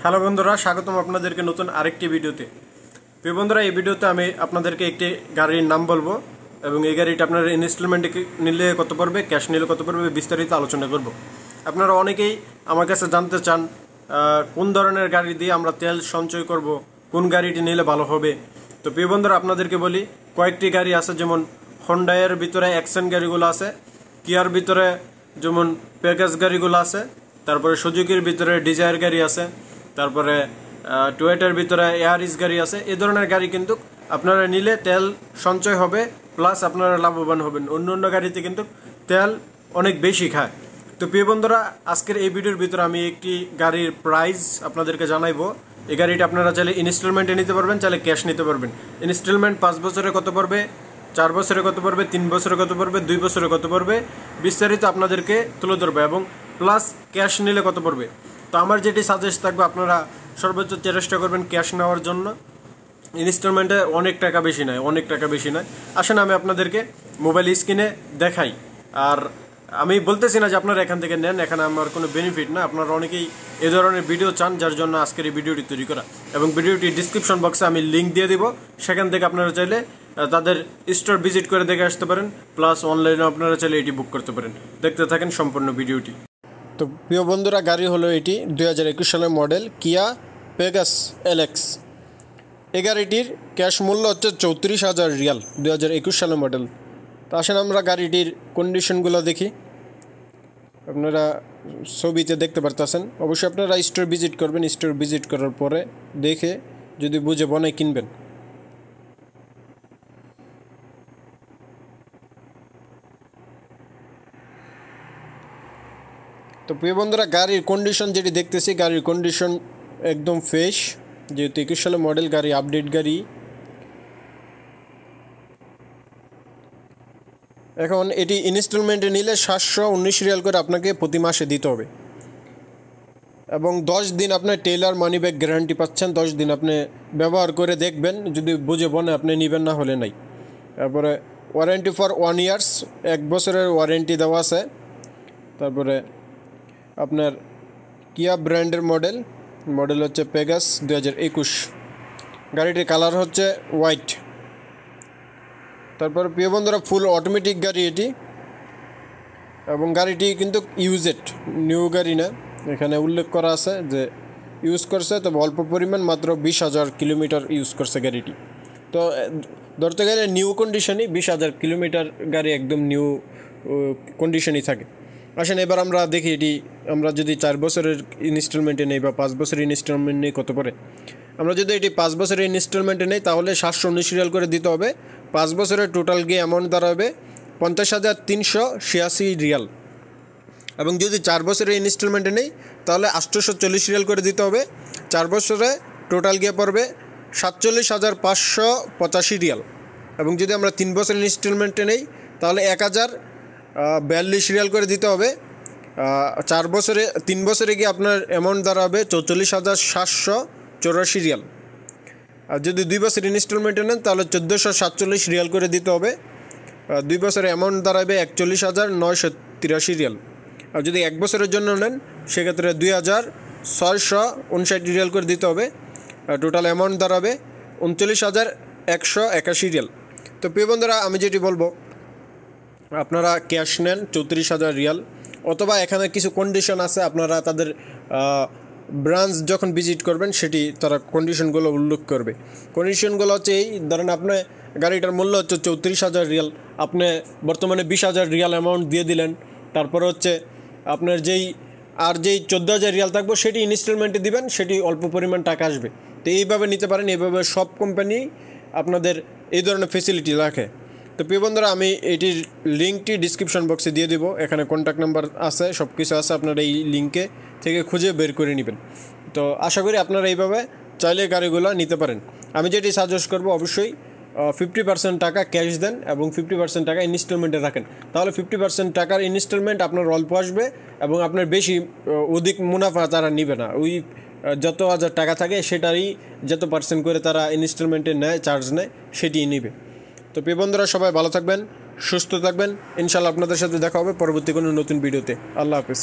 Hello বন্ধুরা, স্বাগতম আপনাদেরকে নতুন আরেকটি ভিডিওতে। প্রিয় বন্ধুরা, এই ভিডিওতে আমি আপনাদেরকে একটি গাড়ির নাম বলবো এবং এই গাড়িটা আপনার ইনস্টলমেন্টে নিলে কত পড়বে, ক্যাশ নিলে কত পড়বে, বিস্তারিত আলোচনা করব। আপনারা অনেকেই আমার কাছে জানতে চান কোন ধরনের গাড়ি দিয়ে আমরা তেল সঞ্চয় করব, কোন গাড়িটি নিলে ভালো হবে। তো প্রিয় বন্ধুরা, আপনাদেরকে বলি, কয়েকটি গাড়ি আছে, যেমন হোন্ডাইয়ের ভিতরে অ্যাকসেন্ট গাড়িগুলো আছে, কিয়ার ভিতরে যেমন পেগাস গাড়িগুলো আছে, তারপরে সুজুকির ভিতরে ডিজায়ার গাড়ি আছে, তারপরে টয়োটার ভিতরে এয়ারিস গাড়ি আছে। এই ধরনের গাড়ি কিন্তু আপনারা নিলে তেল সঞ্চয় হবে, প্লাস আপনারা লাভবান হবেন। অন্য অন্য গাড়িতে কিন্তু তেল অনেক বেশি খায়। তো প্রিয় বন্ধুরা, আজকের এই ভিডিওর ভিতরে আমি একটি গাড়ির প্রাইস আপনাদেরকে জানাইবো। এই গাড়িটা আপনারা চাইলে ইনস্টলমেন্টে নিতে পারবেন, চাইলে ক্যাশ নিতে পারবেন। ইনস্টলমেন্ট 5 বছরে কত পড়বে, 4 বছরে কত পড়বে, 3 বছরে কত পড়বে, 2 বছরে কত পড়বে, বিস্তারিত আপনাদেরকে তুলে ধরবে, এবং প্লাস ক্যাশ নিলে কত পড়বে। তো আমার যেটি সাজেস্ট থাকবে, আপনারা সর্বোচ্চ চেষ্টা করবেন ক্যাশ নেওয়ার জন্য। ইনস্টলমেন্টে অনেক টাকা বেশি নেয়। আসেন আমি আপনাদেরকে মোবাইল স্ক্রিনে দেখাই। আর আমি বলতেছি না যে আপনারা এখান থেকে নেন, এখানে আমার কোনো বেনিফিট না। আপনারা অনেকেই এ ধরনের ভিডিও চান, যার জন্য আজকের এই ভিডিওটি তৈরি করা। এবং ভিডিওটি ডিসক্রিপশন বক্সে আমি লিঙ্ক দিয়ে দিব, সেখান থেকে আপনারা চাইলে তাদের স্টোর ভিজিট করে দেখে আসতে পারেন, প্লাস অনলাইনে আপনারা চাইলে এটি বুক করতে পারেন। দেখতে থাকেন সম্পূর্ণ ভিডিওটি। তো প্রিয় বন্ধুরা, গাড়ি হলো এটি 2021 সালের মডেল কিয়া পেগাস এলএক্স। এই গাড়িটির ক্যাশ মূল্য হচ্ছে 34,000 রিয়াল, 2021 সালের মডেল। তো আসেন আমরা গাড়িটির কন্ডিশনগুলো দেখি। আপনারা ছবিতে দেখতে পারতেছেন। অবশ্যই আপনারা স্টোর ভিজিট করবেন, স্টোর ভিজিট করার পরে দেখে যদি বুঝে বনে কিনবেন। তো প্রিয় বন্ধুরা, গাড়ির কন্ডিশন যেটি দেখতেছি, গাড়ির কন্ডিশন একদম ফ্রেশ, যেহেতু 21 সালের মডেল গাড়ি, আপডেট গাড়ি। এখন এটি ইনস্টলমেন্টে নিলে 719 রিয়াল করে আপনাকে প্রতি মাসে দিতে হবে, এবং 10 দিন আপনার টেইলার মানি ব্যাক গ্যারান্টি পাচ্ছেন। 10 দিন আপনি ব্যবহার করে দেখবেন, যদি বুঝে বনে আপনি নেবেন, না হলে নাই। তারপরে ওয়ারেন্টি ফর 1 ইয়ার্স, 1 বছরের ওয়ারেন্টি দেওয়া আছে। তারপরে আপনার কিয়া ব্র্যান্ডের মডেল হচ্ছে পেগাস 2021। গাড়িটির কালার হচ্ছে হোয়াইট। তারপর প্রিয় বন্ধুরা, ফুল অটোমেটিক গাড়ি এটি, এবং গাড়িটি কিন্তু ইউজেড, নিউ গাড়ি না। এখানে উল্লেখ করা আছে যে ইউজ করছে, তবে অল্প পরিমাণ, মাত্র 20,000 কিলোমিটার ইউজ করছে গাড়িটি। তো ধরতে গেলে নিউ কন্ডিশনই, 20,000 কিলোমিটার গাড়ি একদম নিউ কন্ডিশনই থাকে। আসেন এবার আমরা দেখি এটি আমরা যদি 4 বছরের ইনস্টলমেন্টে নেই বা 5 বছরের ইনস্টলমেন্ট নেই কত পড়ে। আমরা যদি এটি 5 বছরের ইনস্টলমেন্টে নেই, তাহলে 719 রিয়াল করে দিতে হবে। 5 বছরের টোটাল গিয়ে অ্যামাউন্ট দাঁড়াবে 50,386 রিয়াল। এবং যদি 4 বছরের ইনস্টলমেন্টে নেই, তাহলে 840 রিয়াল করে দিতে হবে। 4 বছরে টোটাল গিয়ে পড়বে 47,585 রিয়াল। এবং যদি আমরা 3 বছরের ইনস্টলমেন্টে নেই, তাহলে 1,042 রিয়াল করে দিতে হবে। 3 বছরে গিয়ে আপনার অ্যামাউন্ট দাঁড়াবে 44,784 রিয়াল। আর যদি 2 বছর ইনস্টলমেন্টে নেন, তাহলে 1447 রিয়াল করে দিতে হবে। 2 বছরের অ্যামাউন্ট দাঁড়াবে 41,983 রিয়াল। আর যদি 1 বছরের জন্য নেন, সেক্ষেত্রে 2,659 রিয়াল করে দিতে হবে। টোটাল অ্যামাউন্ট দাঁড়াবে 39,181 রিয়াল। তো প্রিয় বন্ধুরা, আমি যেটি বলবো, আপনারা ক্যাশ নেন 34,000 রিয়াল, অথবা এখানে কিছু কন্ডিশন আছে, আপনারা তাদের ব্রাঞ্চ যখন ভিজিট করবেন সেটি তারা কন্ডিশনগুলো উল্লেখ করবে। কন্ডিশনগুলো হচ্ছে এই, ধরেন আপনার গাড়িটার মূল্য হচ্ছে 34,000 রিয়াল, আপনি বর্তমানে 20,000 রিয়াল অ্যামাউন্ট দিয়ে দিলেন। তারপরে হচ্ছে আপনার যেই 14,000 রিয়াল থাকবে, সেটি ইনস্টলমেন্টে দিবেন, সেটি অল্প পরিমাণ টাকা আসবে। তো এইভাবে নিতে পারেন। এইভাবে সব কোম্পানি আপনাদের এই ধরনের ফেসিলিটি রাখে। তো প্রিয় বন্ধুরা, আমি এটির লিঙ্কটি ডিসক্রিপশন বক্সে দিয়ে দিব। এখানে কন্ট্যাক্ট নাম্বার আছে, সব কিছু আছে, আপনারা এই লিঙ্কে থেকে খুঁজে বের করে নেবেন। তো আশা করি আপনারা এইভাবে চাইলে গাড়িগুলো নিতে পারেন। আমি যেটি সাজেস্ট করব, অবশ্যই 50% টাকা ক্যাশ দেন এবং 50% টাকা ইনস্টলমেন্টে রাখেন। তাহলে 50% টাকার ইনস্টলমেন্ট আপনার অল্প আসবে, এবং আপনার বেশি অধিক মুনাফা তারা নিবে না। ওই যত হাজার টাকা থাকে, সেটারই যত পার্সেন্ট করে তারা ইনস্টলমেন্টে নেয়, চার্জ নেয়, সেটিই নেবে। তো প্রিয় বন্ধুরা, সবাই ভালো থাকবেন, সুস্থ থাকবেন। ইনশাআল্লাহ আপনাদের সাথে দেখা হবে পরবর্তী কোনো নতুন ভিডিওতে। আল্লাহ হাফেজ।